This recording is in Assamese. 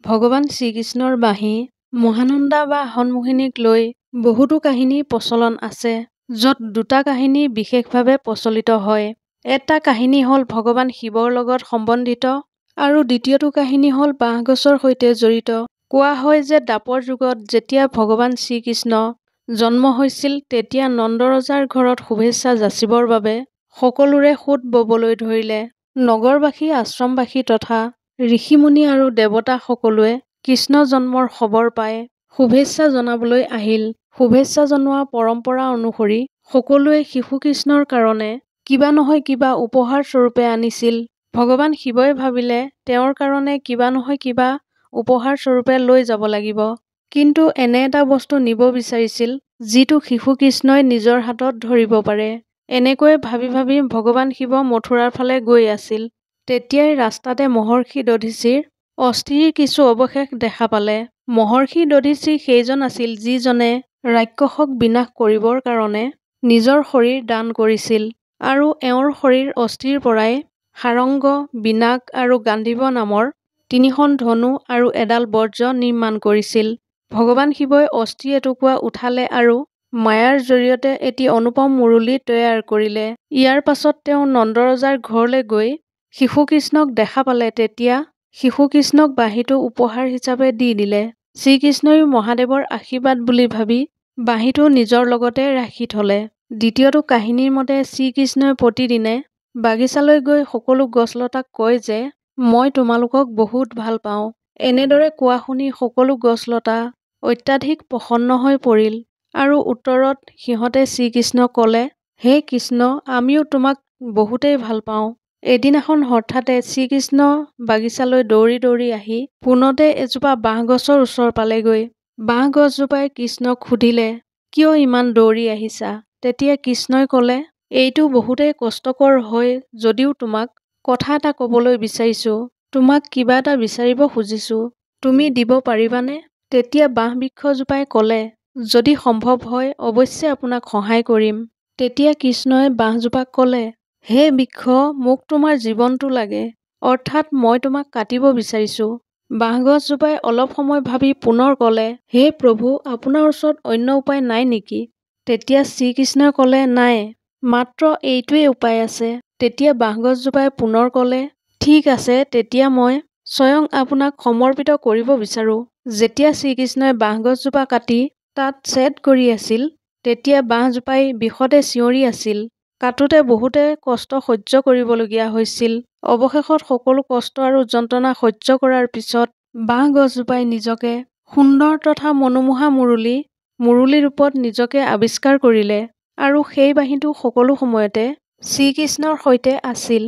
ভগৱান শ্ৰীকৃষ্ণৰ বাঁহী মহানন্দা বা সন্মোহিনীক লৈ বহুতো কাহিনী প্ৰচলন আছে, য'ত দুটা কাহিনী বিশেষভাৱে প্ৰচলিত হয়। এটা কাহিনী হ'ল ভগৱান শিৱৰ লগত সম্বন্ধিত আৰু দ্বিতীয়টো কাহিনী হ'ল বাঁহগছৰ সৈতে জড়িত। কোৱা হয় যে দ্বাপৰ যুগত যেতিয়া ভগৱান শ্ৰীকৃষ্ণ জন্ম হৈছিল তেতিয়া নন্দ ৰজাৰ ঘৰত শুভেচ্ছা যাচিবৰ বাবে সকলোৰে সোঁত ববলৈ ধৰিলে। নগৰবাসী, আশ্ৰমবাসী তথা ঋষিমুনি আৰু দেৱতা সকলোৱে কৃষ্ণ জন্মৰ খবৰ পাই শুভেচ্ছা জনাবলৈ আহিল। শুভেচ্ছা জনোৱা পৰম্পৰা অনুসৰি সকলোৱে শিশু কৃষ্ণৰ কাৰণে কিবা নহয় কিবা উপহাৰ স্বৰূপে আনিছিল। ভগৱান শিৱই ভাবিলে তেওঁৰ কাৰণে কিবা নহয় কিবা উপহাৰ স্বৰূপে লৈ যাব লাগিব। কিন্তু এনে এটা বস্তু নিব বিচাৰিছিল যিটো শিশু কৃষ্ণই নিজৰ হাতত ধৰিব পাৰে। এনেকৈয়ে ভাবি ভাবি ভগৱান শিৱ মথুৰাৰ ফালে গৈ আছিল। তেতিয়াই ৰাস্তাতে মহৰ্ষি দধিচিৰ অস্থিৰ কিছু অৱশেষ দেখা পালে। মহৰ্ষি দধিচি সেইজন আছিল যিজনে ৰাক্ষসক বিনাশ কৰিবৰ কাৰণে নিজৰ শৰীৰ দান কৰিছিল আৰু এওঁৰ শৰীৰ অস্থিৰ পৰাই সাৰংগ, বিনাশ আৰু গান্ধীৱ নামৰ তিনিখন ধনু আৰু এডাল বজ্ৰ নিৰ্মাণ কৰিছিল। ভগৱান শিৱই অস্থি এটুকুৰা উঠালে আৰু মায়াৰ জৰিয়তে এটি অনুপম মুৰুলী তৈয়াৰ কৰিলে। ইয়াৰ পাছত তেওঁ নন্দ ৰজাৰ ঘৰলৈ গৈ শিশু কৃষ্ণক দেখা পালে। তেতিয়া শিশু কৃষ্ণক বাঁহীটো উপহাৰ হিচাপে দি দিলে। শ্ৰীকৃষ্ণইও মহাদেৱৰ আশীৰ্বাদ বুলি ভাবি বাঁহীটো নিজৰ লগতে ৰাখি থলে। দ্বিতীয়টো কাহিনীৰ মতে শ্ৰীকৃষ্ণই প্ৰতিদিনে বাগিচালৈ গৈ সকলো গছলতাক কয় যে মই তোমালোকক বহুত ভাল পাওঁ। এনেদৰে কোৱা শুনি সকলো গছলতা অত্যাধিক প্ৰসন্ন হৈ পৰিল আৰু উত্তৰত সিহঁতে শ্ৰীকৃষ্ণক ক'লে, হে কৃষ্ণ, আমিও তোমাক বহুতেই ভাল পাওঁ। এদিনাখন হঠাতে শ্ৰীকৃষ্ণ বাগিচালৈ দৌৰি দৌৰি আহি পোনতে এজোপা বাঁহগছৰ ওচৰ পালেগৈ। বাঁহগছজোপাই কৃষ্ণক সুধিলে, কিয় ইমান দৌৰি আহিছা? তেতিয়া কৃষ্ণই ক'লে, এইটো বহুতেই কষ্টকৰ হয় যদিও তোমাক কথা এটা ক'বলৈ বিচাৰিছোঁ। তোমাক কিবা এটা বিচাৰিব খুজিছোঁ। তুমি দিব পাৰিবানে? তেতিয়া বাঁহবৃক্ষজোপাই ক'লে, যদি সম্ভৱ হয় অৱশ্যে আপোনাক সহায় কৰিম। তেতিয়া কৃষ্ণই বাঁহজোপাক ক'লে, হে বৃক্ষ, মোক তোমাৰ জীৱনটো লাগে, অৰ্থাৎ মই তোমাক কাটিব বিচাৰিছোঁ। বাঁহগছজোপাই অলপ সময় ভাবি পুনৰ ক'লে, হে প্ৰভু, আপোনাৰ ওচৰত অন্য উপায় নাই নেকি? তেতিয়া শ্ৰীকৃষ্ণই ক'লে, নাই, মাত্ৰ এইটোৱেই উপায় আছে। তেতিয়া বাঁহগছজোপাই পুনৰ ক'লে, ঠিক আছে, তেতিয়া মই স্বয়ং আপোনাক সমৰ্পিত কৰিব বিচাৰোঁ। যেতিয়া শ্ৰীকৃষ্ণই বাঁহগছজোপা কাটি তাত ছেদ কৰি আছিল তেতিয়া বাঁহজোপাই বিষতে চিঞৰি আছিল। কাটোতে বহুতে কষ্ট সহ্য কৰিবলগীয়া হৈছিল। অৱশেষত সকলো কষ্ট আৰু যন্ত্ৰণা সহ্য কৰাৰ পিছত বাঁহগছজোপাই নিজকে সুন্দৰ তথা মনোমোহা মুৰুলী ৰূপত নিজকে আৱিষ্কাৰ কৰিলে আৰু সেই বাঁহীটো সকলো সময়তে শ্ৰীকৃষ্ণৰ সৈতে আছিল।